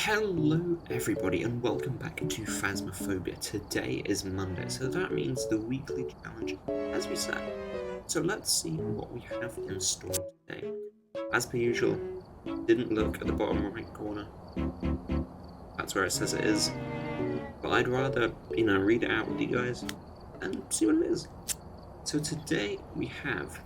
Hello everybody and welcome back to Phasmophobia. Today is Monday, so that means the weekly challenge, as we said. So let's see what we have in store today. As per usual, didn't look at the bottom right corner. That's where it says it is. But I'd rather, read it out with you guys and see what it is. So today we have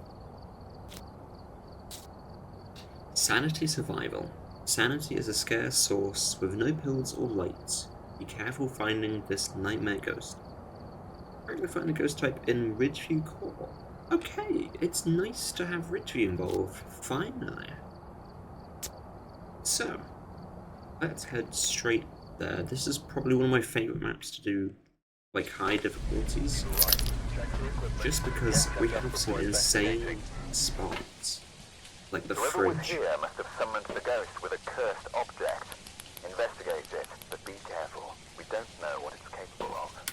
Sanity Survival. Sanity is a scarce source with no pills or lights. Be careful finding this nightmare ghost. Currently find a ghost type in Ridgeview core. Okay, it's nice to have Ridgeview involved, finally. So, let's head straight there. This is probably one of my favourite maps to do, like, high difficulties. Just because we have some insane spots. Like the fridge. Here must have summoned the ghost with a cursed object. Investigate it, but be careful. We don't know what it's capable of.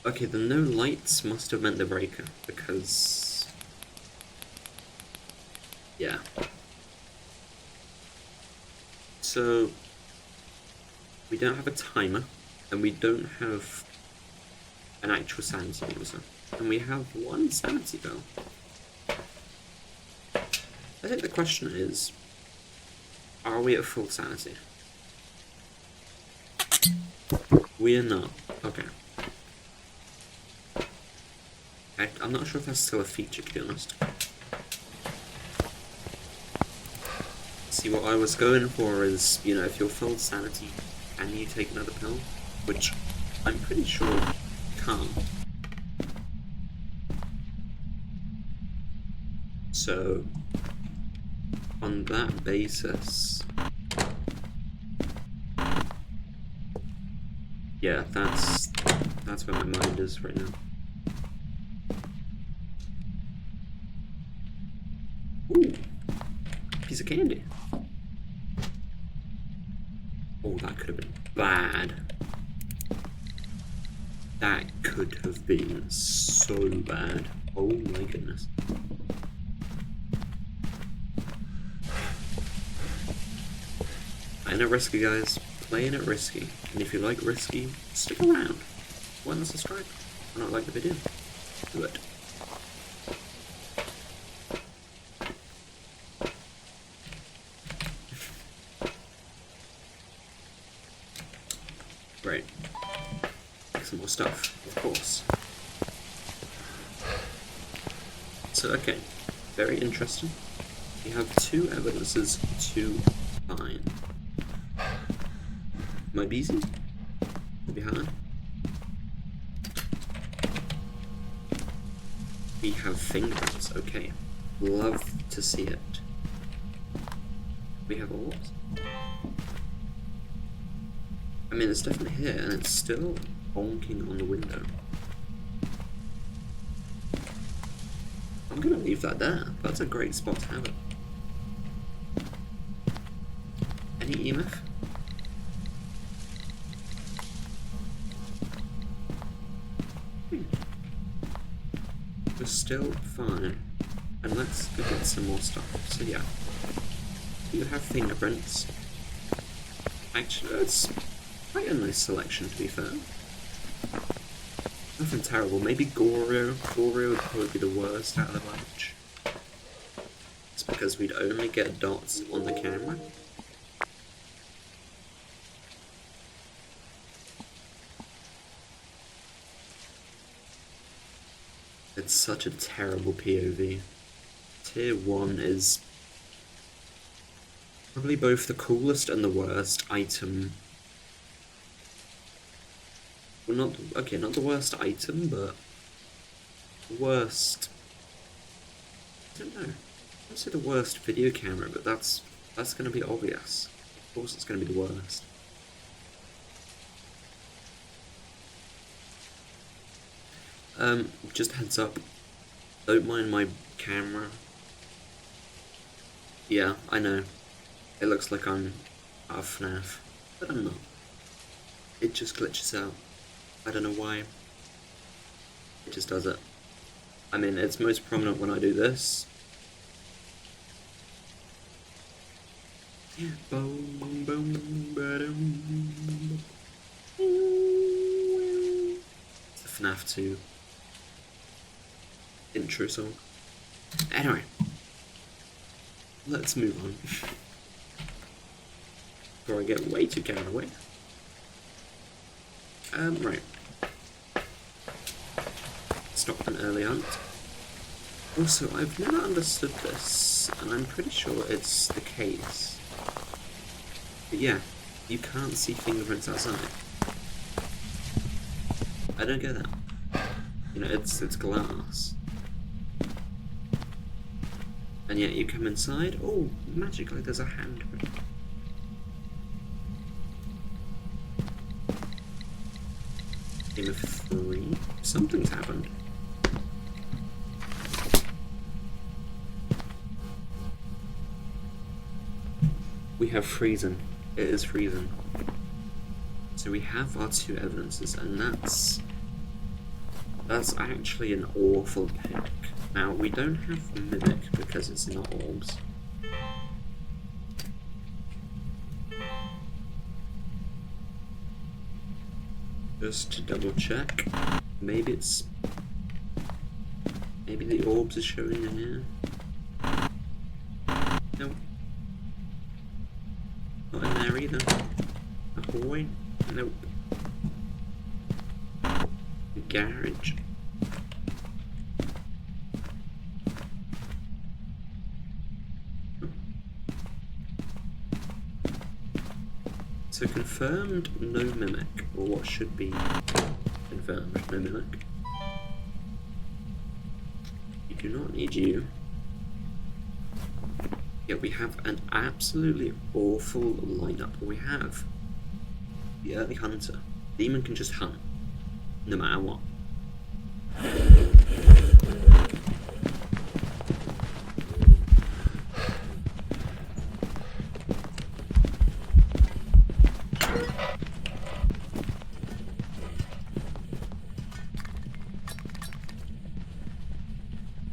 Okay, the no lights must have meant the breaker, because... yeah. So... we don't have a timer, and we don't have an actual sanity user. And we have one sanity bell. I think the question is, are we at full sanity? We are not. Okay. I'm not sure if that's still a feature, to be honest. See, what I was going for is, if you're full sanity, can you take another pill? Which I'm pretty sure you can't. So... on that basis, yeah, that's where my mind is right now. Ooh, piece of candy. Oh, that could have been bad. That could have been so bad. Oh my goodness. Playing it risky, guys. Playing it risky. And if you like risky, stick around. Why not subscribe? Why not like the video? Do it. Right. Make some more stuff, of course. So, okay. Very interesting. We have two evidences to find. Might be easy. Might be hard. We have fingerprints. Okay. Love to see it. We have orbs. I mean, it's definitely here, and it's still honking on the window. I'm gonna leave that there. That's a great spot to have it. Any EMF? We're still fine. And let's go get some more stuff. So yeah. You have fingerprints. Actually, that's quite a nice selection, to be fair. Nothing terrible. Maybe Goryo. Goryo would probably be the worst out of the bunch. It's because we'd only get dots on the camera. It's such a terrible POV. Tier 1 is probably both the coolest and the worst item. Well, not the worst item, but worst. I don't know. I would say the worst video camera, but that's going to be obvious. Of course, it's going to be the worst. Just heads up, don't mind my camera. Yeah, I know, it looks like I'm out of FNAF, but I'm not. It just glitches out. I don't know why. It just does it. I mean, it's most prominent when I do this. Boom, boom, ba-dum. It's the FNAF 2 intro song. Anyway, let's move on. Before I get way too carried away. Right. Stop an early hunt. Also, I've never understood this, and I'm pretty sure it's the case. But yeah, you can't see fingerprints outside. I don't get that. You know, it's glass. And yet you come inside, oh, magically there's a handprint. Game of 3. Something's happened. We have freezing. It is freezing. So we have our 2 evidences, and that's actually an awful pick. Now, we don't have Mimic because it's not orbs. Just to double check, maybe the orbs are showing in here. Nope. Not in there either. Ahoy? Nope. Garage. So confirmed, no Mimic, or what should be confirmed, no Mimic. We do not need you. Yet we have an absolutely awful lineup. We have the Early Hunter. Demon can just hunt, no matter what.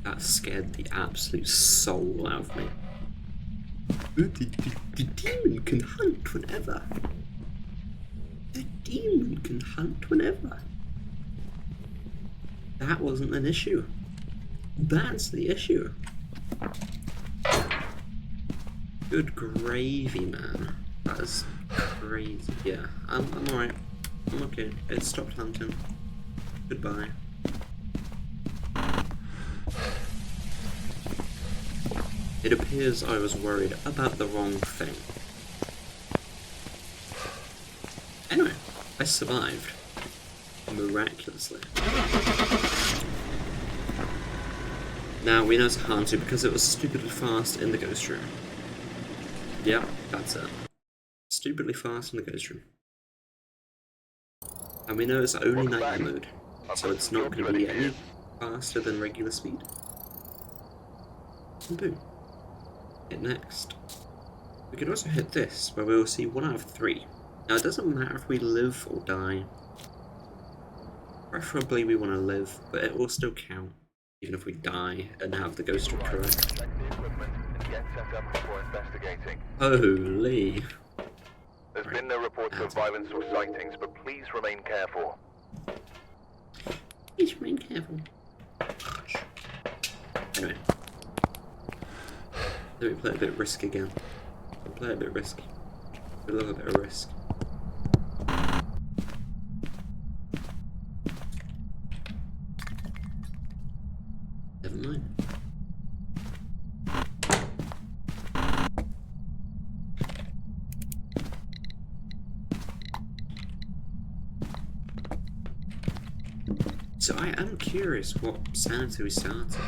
That scared the absolute soul out of me. The demon can hunt whenever. The demon can hunt whenever. That wasn't an issue. That's the issue. Good gravy, man. That is crazy. Yeah, I'm alright. I'm okay. It stopped hunting. Goodbye. It appears I was worried about the wrong thing. Anyway, I survived. Miraculously. Now, we know it's a Hantu because it was stupidly fast in the ghost room. Yeah, that's it. Stupidly fast in the ghost room. And we know it's only night mode, so it's not going to be any faster than regular speed. And boom. Hit next. We could also hit this, where we will see 1 out of 3. Now, it doesn't matter if we live or die. Preferably we want to live, but it will still count, even if we die and have the ghost room correct. Holy. There's been no reports of violence or sightings, but please remain careful. Please remain careful. Anyway. Let me play a bit risk again. I'll play a bit risky. A little bit of risk. Never mind. So I am curious what sanity we started.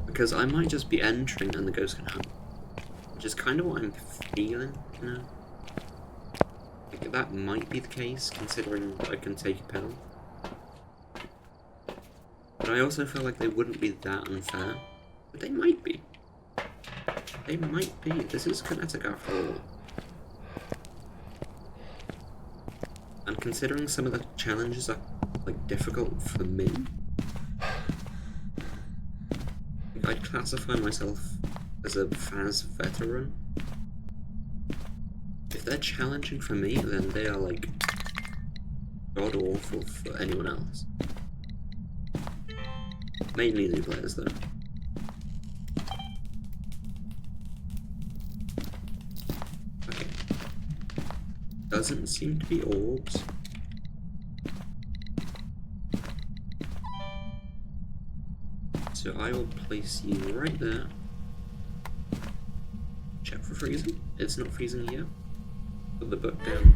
Because I might just be entering and the ghost can hunt. Which is kind of what I'm feeling, you know? Like, that might be the case, considering I can take a pill. But I also feel like they wouldn't be that unfair. But they might be. They might be. This is kinetic after all. And considering some of the challenges are, like, difficult for me, I'd classify myself as a Phas veteran. If they're challenging for me, then they are like god awful for anyone else. Mainly new players though. Okay. Doesn't seem to be orbs. So I will place you right there. Check for freezing. It's not freezing yet. Put the book down.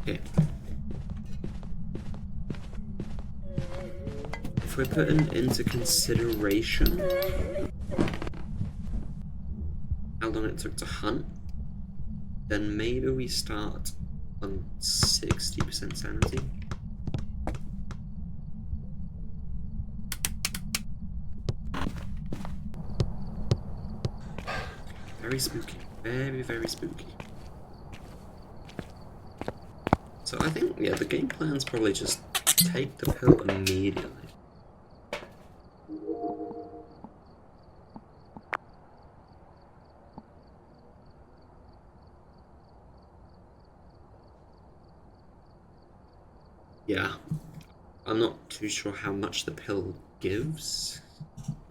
Okay. If we're putting into consideration how long it took to hunt, then maybe we start on 60% sanity. Very spooky. Very, very spooky. So I think, yeah, the game plan's probably just take the pill immediately. Yeah. I'm not too sure how much the pill gives.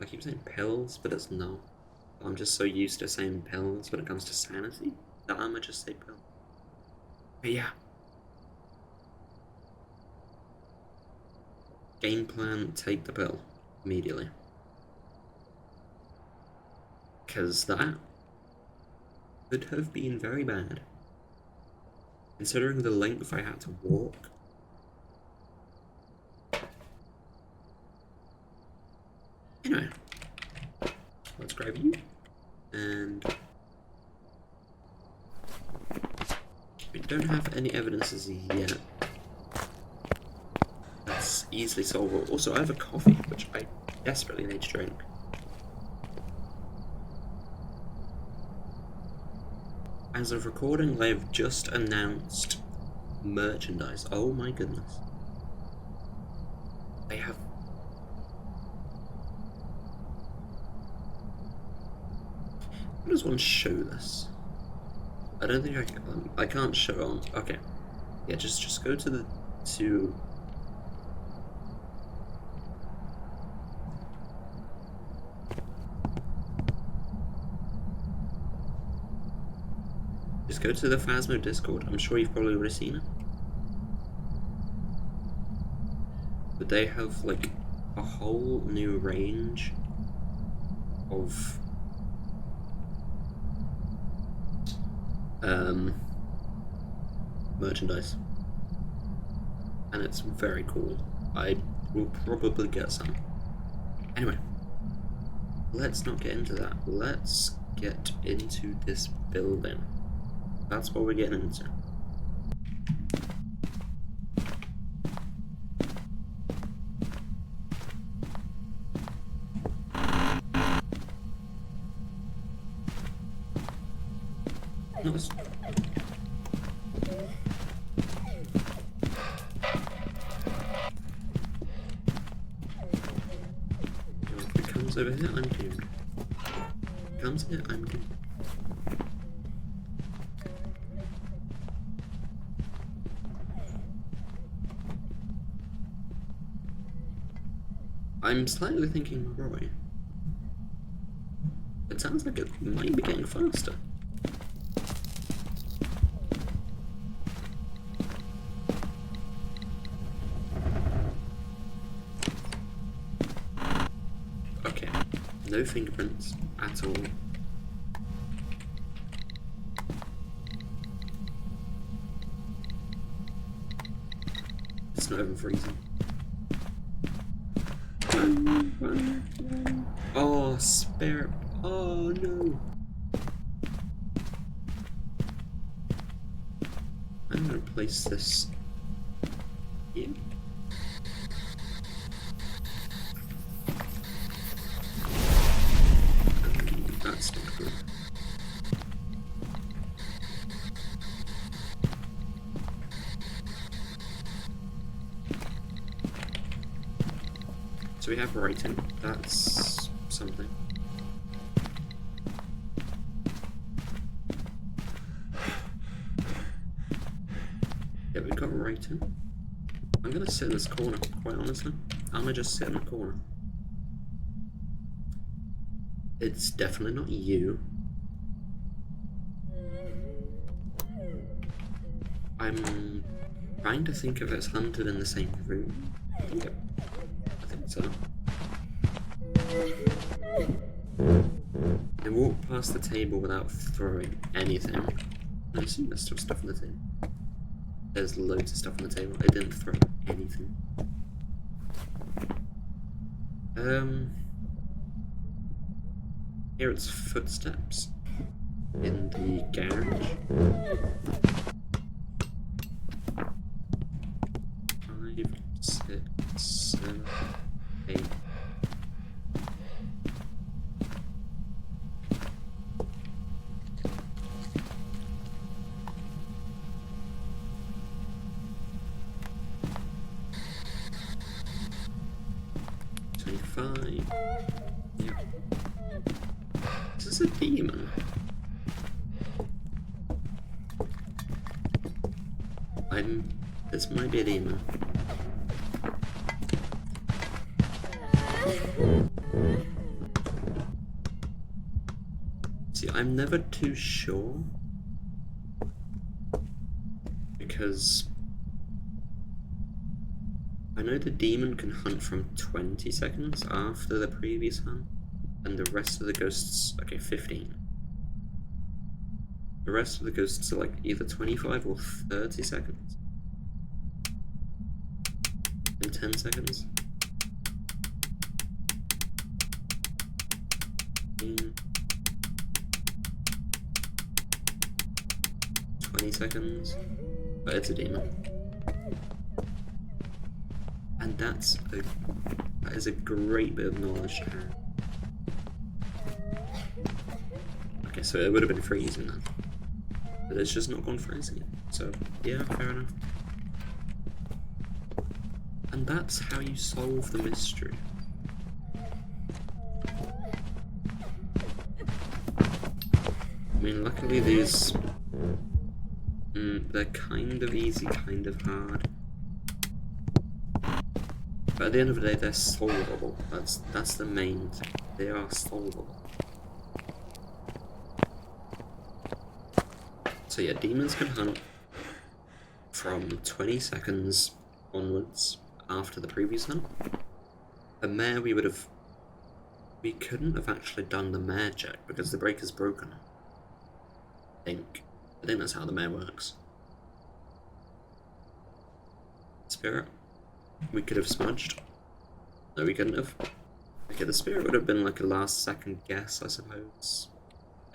I keep saying pills, but it's not. I'm just so used to saying pills when it comes to sanity that I'ma just say pill. But yeah. Game plan, take the pill immediately. Because that could have been very bad. Considering the length I had to walk. Anyway, let's grab you. And we don't have any evidences yet. That's easily solvable. Also, I have a coffee, which I desperately need to drink. As of recording, they have just announced merchandise. Oh my goodness. They have... How does one show this? I don't think I can't show on. Okay. Yeah, just go to the... Just go to the Phasmo Discord. I'm sure you've probably already seen it. But they have like a whole new range of merchandise. And it's very cool. I will probably get some. Anyway, let's not get into that. Let's get into this building. That's what we're getting into. Nice. If it comes over here, I'm doomed. If it comes here, I'm doomed. I'm slightly thinking Roy. It sounds like it might be getting faster. Okay, no fingerprints at all. It's not even freezing. Run. Oh, spare. Oh no. I'm gonna place this here. That's not good. So we have writing. That's something. Yeah, we've got writing. I'm gonna sit in this corner, quite honestly. I'm gonna just sit in the corner. It's definitely not you. I'm trying to think if it's hunted in the same room. Yep, I think so. They walked past the table without throwing anything. I assume there's still stuff on the table. There's loads of stuff on the table. They didn't throw anything. Here it's footsteps in the garage. 5, 6, 7, 8. Yep. Is this a demon? This might be a demon. See, I'm never too sure because I know the demon can hunt from 20 seconds after the previous hunt, and the rest of the ghosts, okay, 15. The rest of the ghosts are like either 25 or 30 seconds. In 10 seconds. 20 seconds. But it's a demon. And that is a great bit of knowledge to have. Okay, so it would have been freezing then. But it's just not gone freezing yet. So, yeah, fair enough. And that's how you solve the mystery. I mean, luckily these... they're kind of easy, kind of hard. But at the end of the day, they're solvable. That's the main thing. They are solvable. So yeah, demons can hunt from 20 seconds onwards after the previous hunt. A mare we couldn't have actually done the mare check because the break is broken. I think that's how the mare works. Spirit. We could have smudged. No, we couldn't have. Okay, the spirit would have been like a last second guess, I suppose.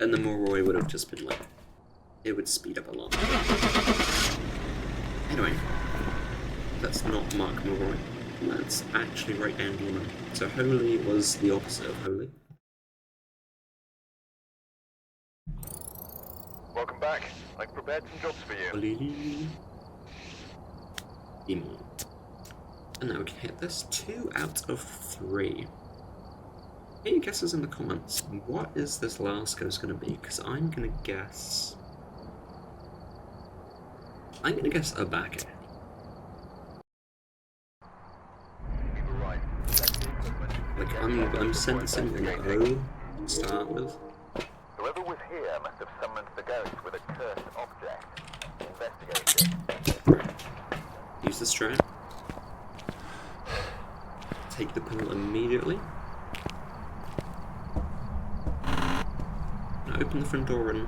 And the Moroi would have just been like, it would speed up a lot. Anyway, let's not mark Moroi. Let's actually write down demon. So holy was the opposite of holy. Welcome back. I've prepared some jobs for you. Holy. Demon. And now we can hit this 2 out of 3. Get your guesses in the comments. What is this last ghost going to be? Because I'm going to guess a backer. Like I'm sensing an O to start with. Whoever was here must have summoned the ghost with a cursed object. Investigate it. Use the strap. Take the pill immediately. Now open the front door and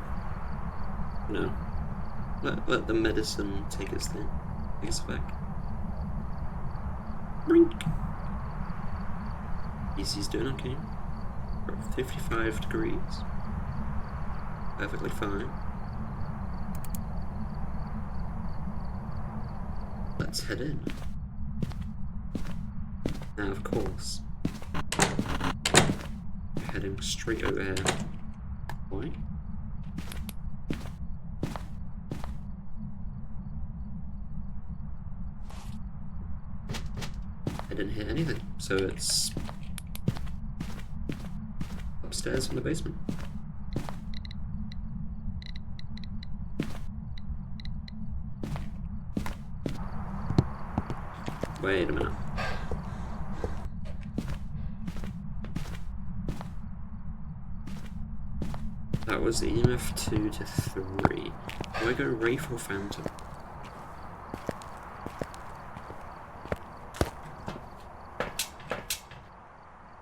let the medicine take its thing. Take its effect. Brink. Easy's doing okay. We're at 55 degrees. Perfectly fine. Let's head in. Now, of course, we're heading straight over here. Why? I didn't hear anything, so it's upstairs from the basement. Wait a minute. That was EMF 2 to 3. Do I go Wraith or Phantom?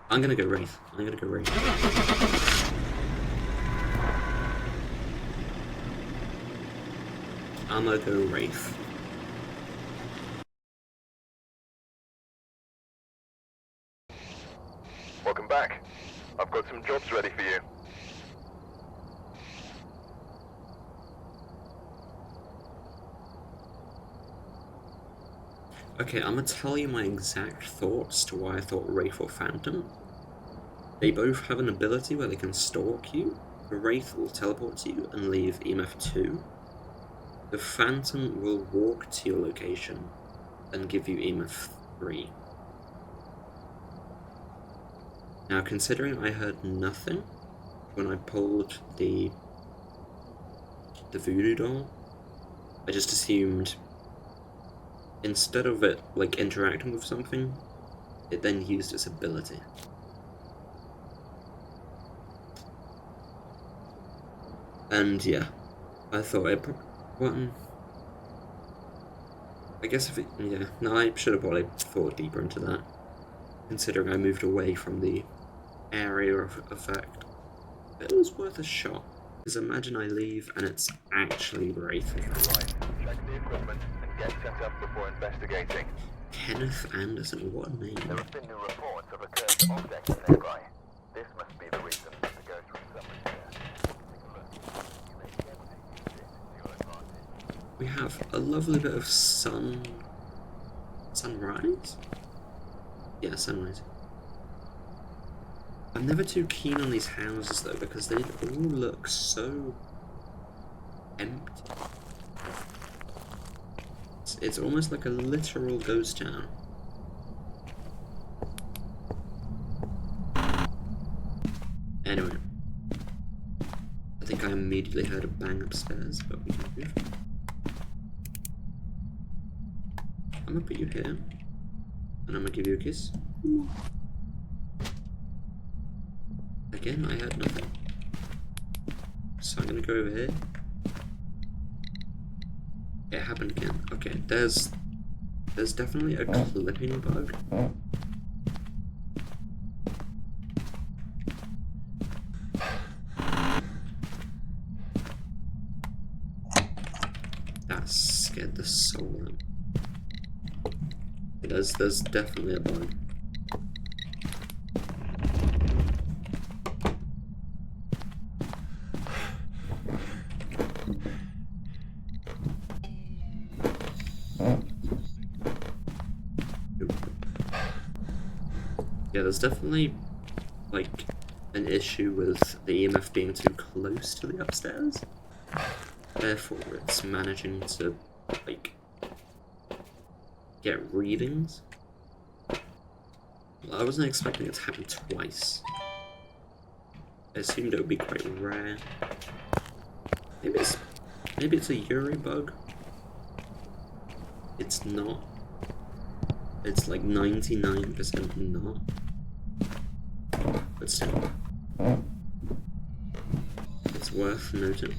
I'm gonna go Wraith. I'm gonna go Wraith. I'm gonna go Wraith. Welcome back. I've got some jobs ready for you. Okay, I'm gonna tell you my exact thoughts to why I thought Wraith or Phantom. They both have an ability where they can stalk you. The Wraith will teleport to you and leave EMF 2. The Phantom will walk to your location and give you EMF 3. Now, considering I heard nothing when I pulled the voodoo doll, I just assumed instead of it like interacting with something, it then used its ability. And yeah, I thought it. I guess if it, yeah, no, I should have probably thought deeper into that, considering I moved away from the area of effect. But it was worth a shot, because imagine I leave and it's actually Wraith. Right, check the equipment and get set up before investigating. Kenneth Anderson, what a name. There have been new reports of a cursed object nearby. This must be the reason the ghost was summoned here. Take a look. You may be able to use it to your advantage. We have a lovely bit of sunrise? Yeah, sunrise. I'm never too keen on these houses though, because they all look so empty. It's almost like a literal ghost town. Anyway, I think I immediately heard a bang upstairs, but we can move. I'm gonna put you here, and I'm gonna give you a kiss. Again, I heard nothing. So I'm gonna go over here. It happened again. Okay, there's definitely a clipping bug. That scared the soul out. There's definitely a bug. Yeah, there's definitely like an issue with the EMF being too close to the upstairs. Therefore, it's managing to like get readings. Well, I wasn't expecting it to happen twice. I assumed it would be quite rare. Maybe it's a Yuri bug. It's not. It's like 99% not. But still, it's worth noting.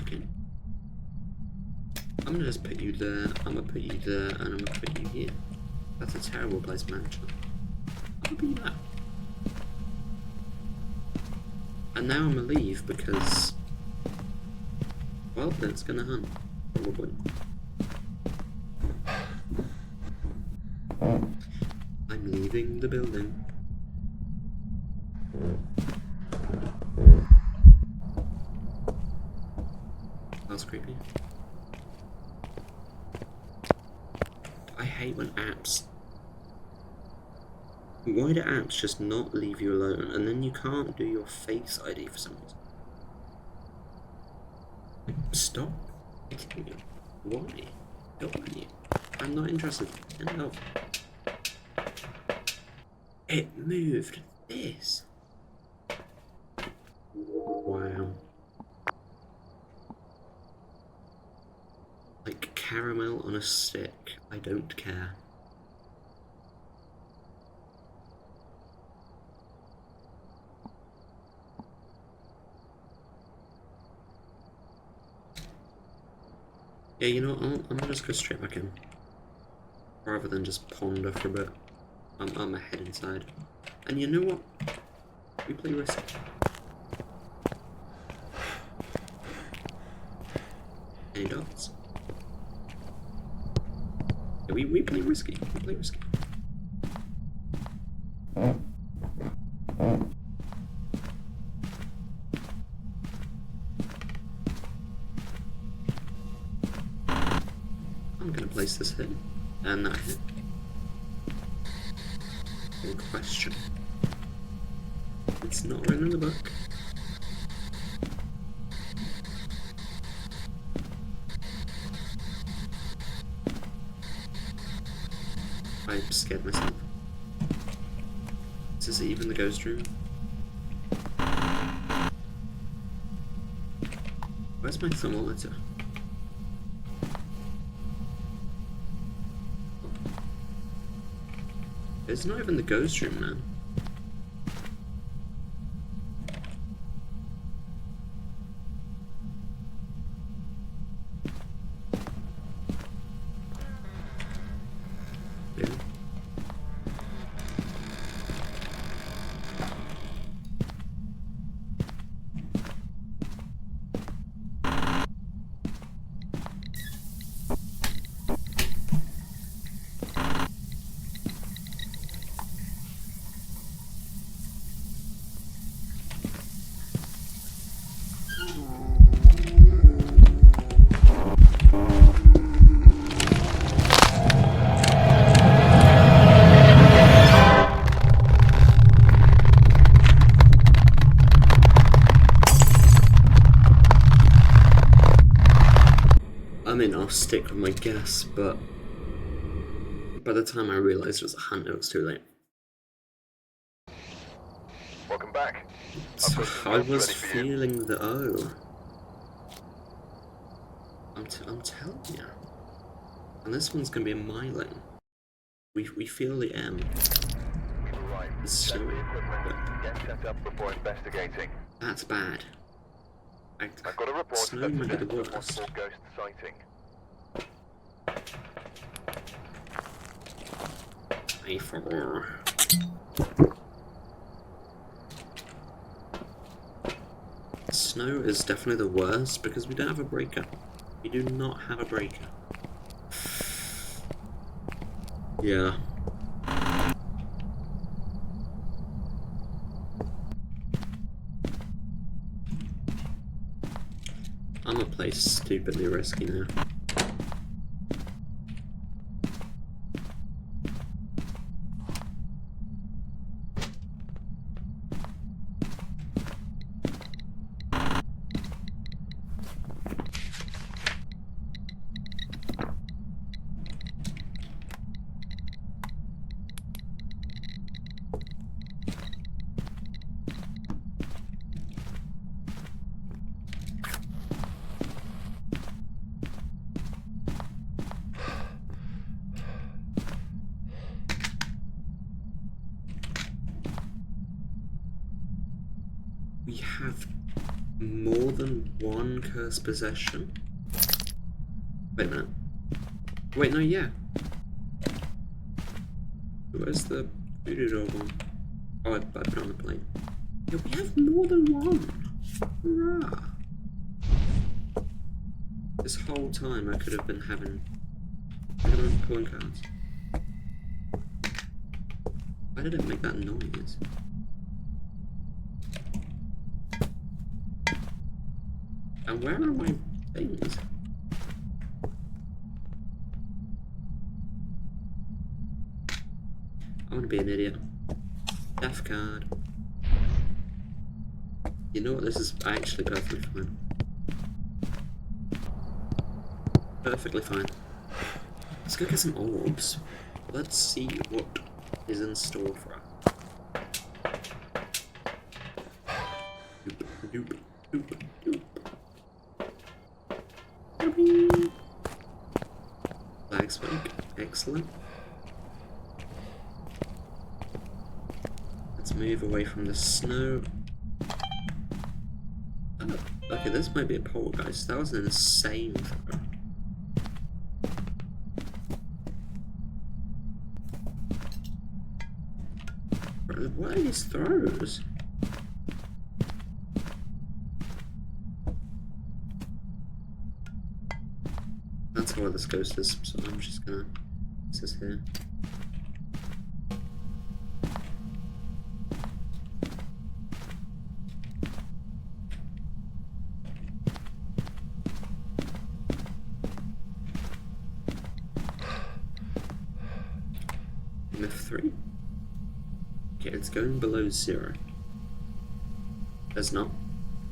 Okay. I'm gonna just put you there, I'm gonna put you there, and I'm gonna put you here. That's a terrible place management. I'm gonna be that. And now I'm gonna leave because, well, it's gonna hunt, probably. I'm leaving the building. That's creepy. hate when apps... Why do apps just not leave you alone, and then you can't do your Face ID for some reason? Stop hitting you. Why? Don't you? I'm not interested in help. It moved this. Wow. Like caramel on a stick. I don't care. Yeah, you know what? I'm gonna just go straight back in. Rather than just ponder for a bit. I'm ahead inside. And you know what? We play risky. Any dots? Yeah, we play risky. We play risky. I'm gonna place this here. And that here. In question. It's not written in the book. I scared myself. Is this even the ghost room? Where's my thermometer? It's not even the ghost room, man. Yeah. I mean, I'll stick with my guess, but by the time I realised it was a hunt, it was too late. Welcome back. So I was feeling the O. I'm telling you. And this one's gonna be a miling. We feel the M. Right. It's snowing. Get set up before investigating. That's bad. I've got a report Snow that might be suggests the a worst. possible ghost sighting. Snow is definitely the worst because we don't have a breaker. We do not have a breaker. Yeah. I'm gonna play stupidly risky now. We have more than one cursed possession? Wait a minute. Wait, no, yeah. Where's the voodoo doll one? Oh, I put it on the plane. Yeah, we have more than one! Hurrah! This whole time I could have been pulling cards. Why did it make that noise? And where are my things? I want to be an idiot. Death card. You know what? This is actually perfectly fine. Perfectly fine. Let's go get some orbs. Let's see what is in store for us. Doop, doop, doop, doop. Flag spike. Excellent. Let's move away from the snow. Oh, okay, this might be a poltergeist. That was an insane throw. What are these throws? That's how this ghost is, so I'm just gonna... This is here. F3. Okay, it's going below 0. It's not.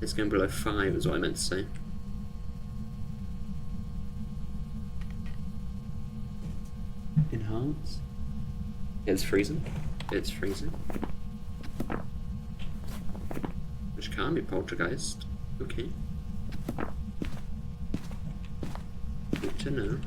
It's going below 5 is what I meant to say. Enhance. It's freezing. It's freezing. Which can't be poltergeist. Okay. Good to know.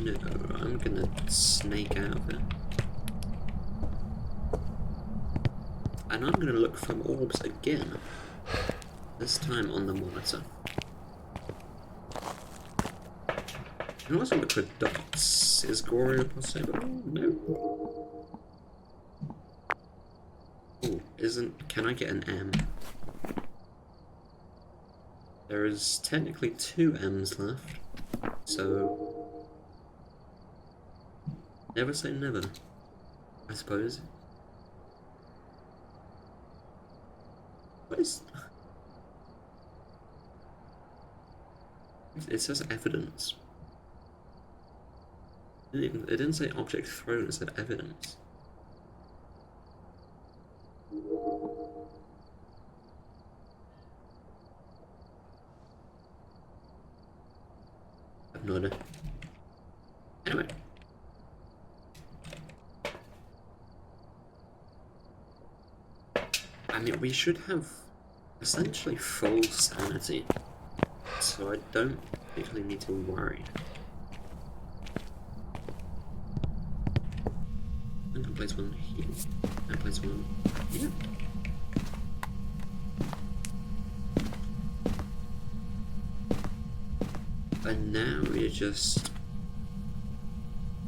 No, I'm gonna snake out of it. And I'm gonna look for orbs again. This time on the monitor. I can also look for dots. Is Gloria possible? No. Oh, isn't... Can I get an M? There is technically 2 M's left. So... Never say never, I suppose. What is... It says evidence. It didn't say object thrown, it said evidence. I have no idea. Anyway. I mean, we should have essentially full sanity, so I don't particularly need to worry. I can place one here, and place one here. And now we just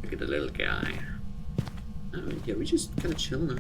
look at the little guy. Oh yeah, we just kind of chill now.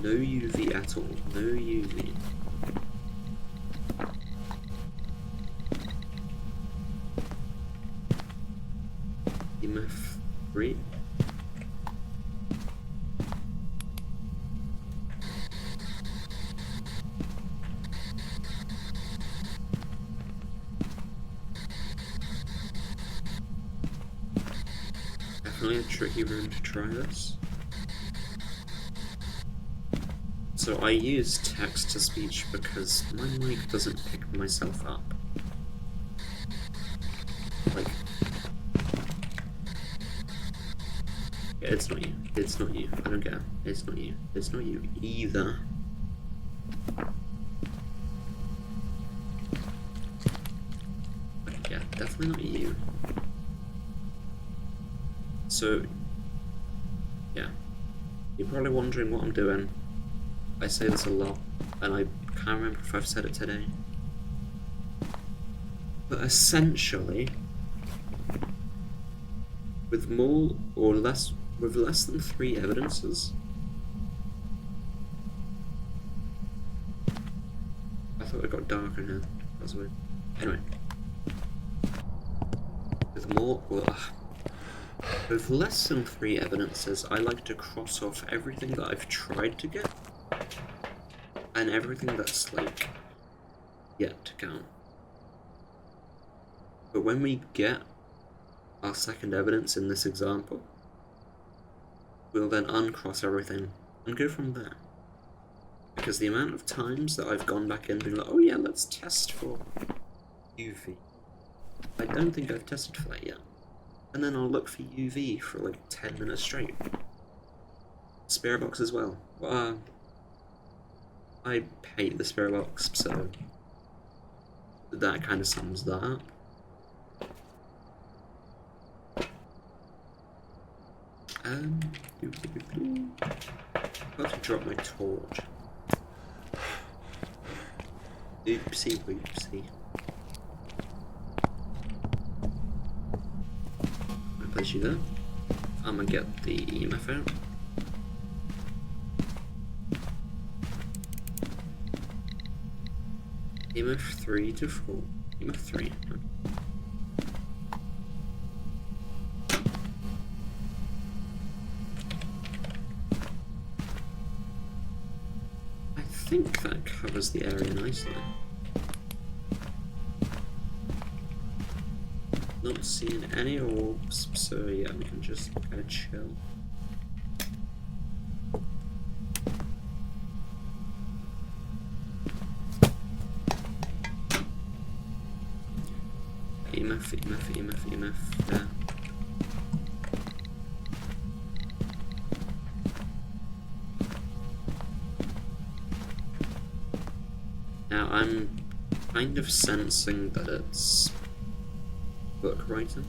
No UV at all. No UV. EMF 3. Definitely a tricky room to try this. So I use text-to-speech because my mic doesn't pick myself up. Like... Yeah, it's not you. It's not you. I don't care. It's not you. It's not you either. But yeah, definitely not you. So... yeah. You're probably wondering what I'm doing. I say this a lot, and I can't remember if I've said it today. But essentially, with more or less, with less than 3 evidences. I thought it got darker now. That's weird. Anyway, with less than 3 evidences, I like to cross off everything that I've tried to get, and everything that's like yet to count. But when we get our second evidence in this example, we'll then uncross everything and go from there. Because the amount of times that I've gone back in and been like, oh yeah, let's test for UV. I don't think I've tested for that yet. And then I'll look for UV for like 10 minutes straight. Spirit box as well. I hate the spirit box, so that kind of sums that up. Got to drop my torch. Oopsie whoopsie. I place you there. I'm gonna get the EMF out. EMF 3 to 4. EMF 3. I think that covers the area nicely. Not seeing any orbs, so yeah, we can just kind of chill. EMF, there. Now I'm kind of sensing that it's book writing.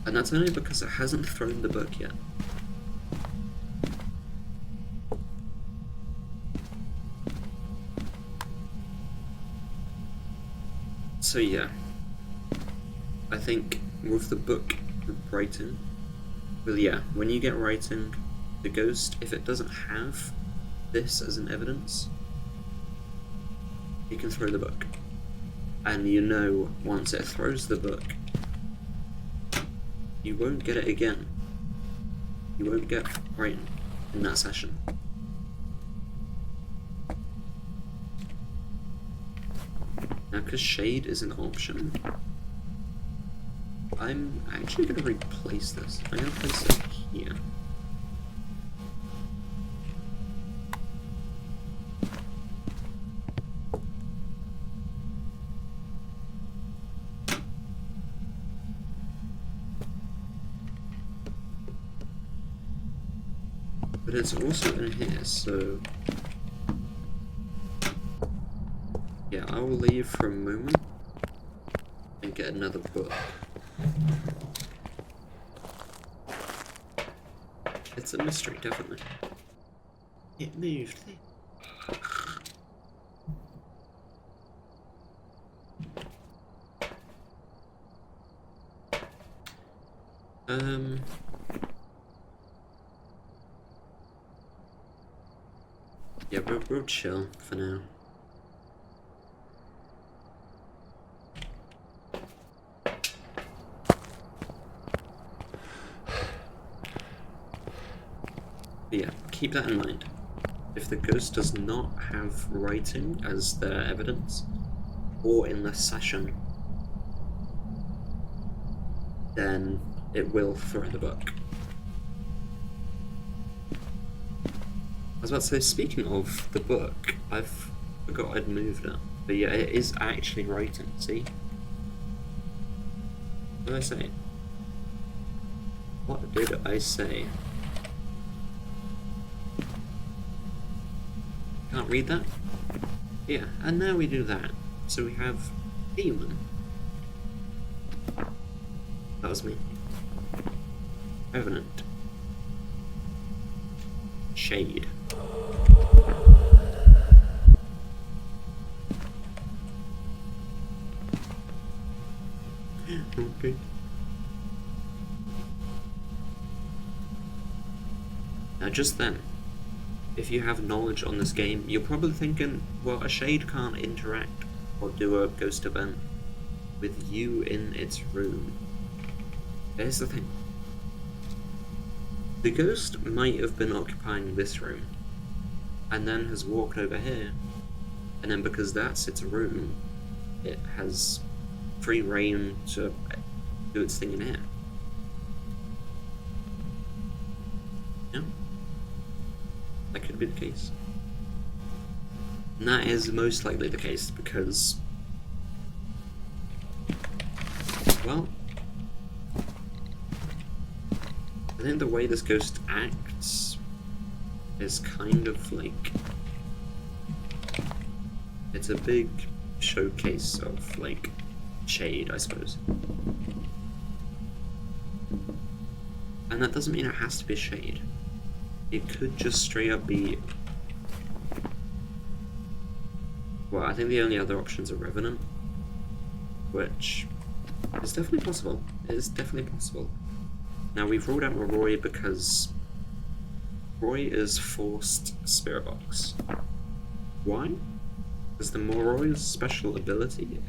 And that's only because it hasn't thrown the book yet. So yeah, I think with the book writing, well yeah, when you get writing, the ghost, if it doesn't have this as an evidence, you can throw the book. And you know, once it throws the book, you won't get it again. You won't get writing in that session. Now, because shade is an option, I'm actually going to replace this. I'm going to place it here. But it's also in here, so yeah, I will leave for a moment and get another book. It's a mystery, definitely. It moved. Yeah, we'll chill for now. But yeah, keep that in mind. If the ghost does not have writing as their evidence, or in the session, then it will throw the book. I was about to say, speaking of the book, I forgot I'd moved it. But yeah, it is actually writing, see? What did I say? What did I say? Can't read that? Yeah, and now we do that. So we have demon. That was me. Revenant. Shade. Okay. Now just then, if you have knowledge on this game, you're probably thinking, well, a shade can't interact or do a ghost event with you in its room. Here's the thing. The ghost might have been occupying this room, and then has walked over here, and then because that's its room, it has free reign to do its thing in here. Yeah? That could be the case. And that is most likely the case because, well, I think the way this ghost acts is kind of like, it's a big showcase of like shade, I suppose. And that doesn't mean it has to be shade. It could just straight up be, well, I think the only other options are Revenant, which is definitely possible. It is definitely possible. Now, we've ruled out Moroi because Moroi is forced Spirit Box. Why? Because the Moroi's special ability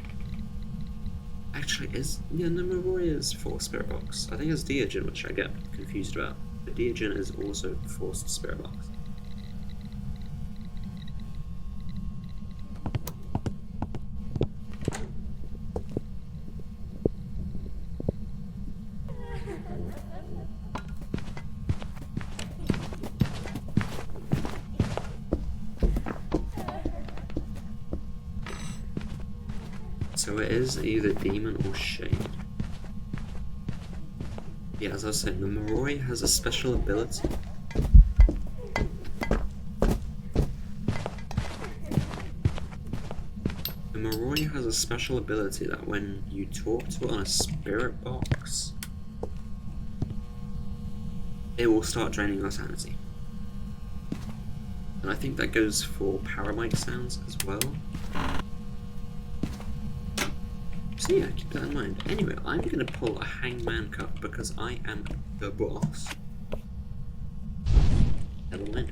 actually is, yeah, no, Moroi is forced Spirit Box. I think it's Deogen, which I get confused about. But Deogen is also forced Spirit Box. So it is either demon or shade. Yeah, as I was saying, the Moroi has a special ability. The Moroi has a special ability that when you talk to it on a spirit box, it will start draining your sanity. And I think that goes for paramite sounds as well. So yeah, keep that in mind. Anyway, I'm gonna pull a hangman card because I am the boss. Never mind.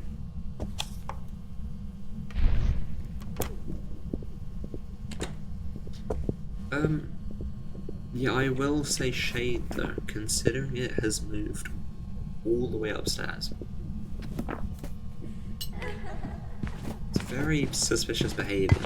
Yeah, I will say shade though, considering it has moved all the way upstairs. It's very suspicious behaviour.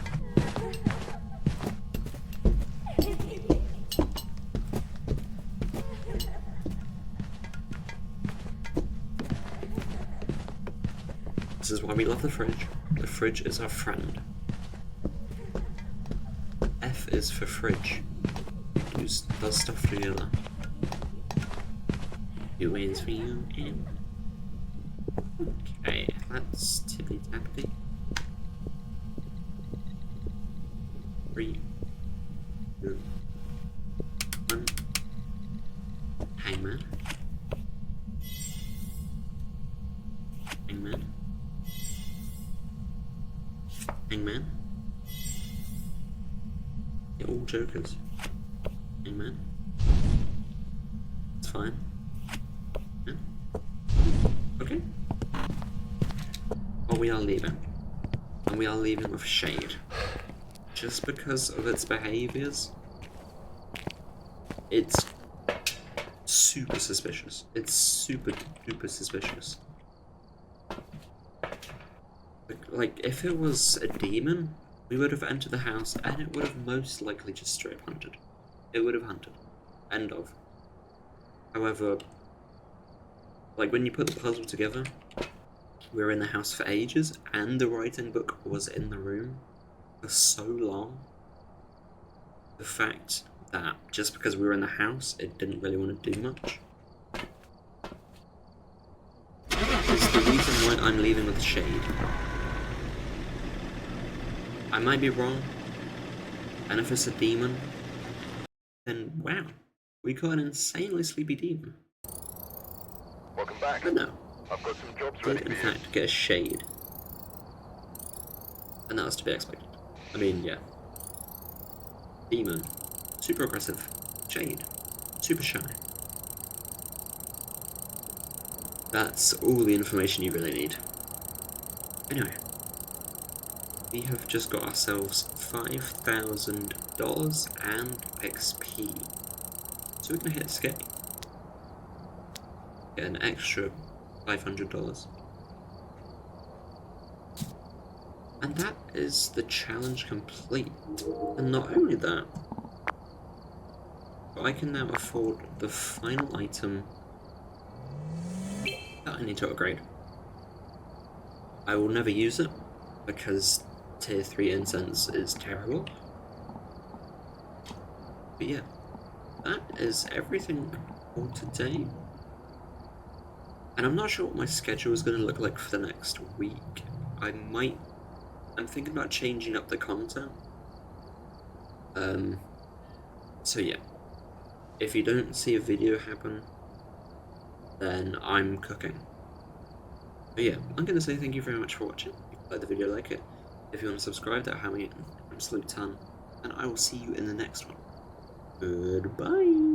This is why we love the fridge. The fridge is our friend. F is for fridge. Does stuff together. Two ways for you and okay, that's tippy tappy. 3, 2, 1. Hangman. Hangman. Hangman. They're all jokers. Hangman. It's fine. Yeah. Okay. Well, we are leaving. And we are leaving with shade. Just because of its behaviours, it's super suspicious. It's super duper suspicious. Like, if it was a demon, we would have entered the house and it would have most likely just straight up hunted. It would have hunted. End of. However, like when you put the puzzle together, we were in the house for ages and the writing book was in the room for so long. The fact that just because we were in the house, it didn't really want to do much is the reason why I'm leaving with shade. I might be wrong, and if it's a demon, then wow, we got an insanely sleepy demon. Welcome back. But no, I've got some jobs we ready did in for you. fact get a shade. And that was to be expected. I mean, yeah. Demon. Super aggressive. Shade. super shy. That's all the information you really need. Anyway, we have just got ourselves $5,000 and XP. So we're gonna hit escape. Get an extra $500. And that is the challenge complete. And not only that, but I can now afford the final item that I need to upgrade. I will never use it because tier 3 incense is terrible. But yeah, that is everything for today. And I'm not sure what my schedule is going to look like for the next week. I'm thinking about changing up the content. So yeah, if you don't see a video happen, then I'm cooking. But yeah, I'm going to say thank you very much for watching. If you like the video, like it. If you want to subscribe, that'll help me an absolute ton. And I will see you in the next one. Goodbye.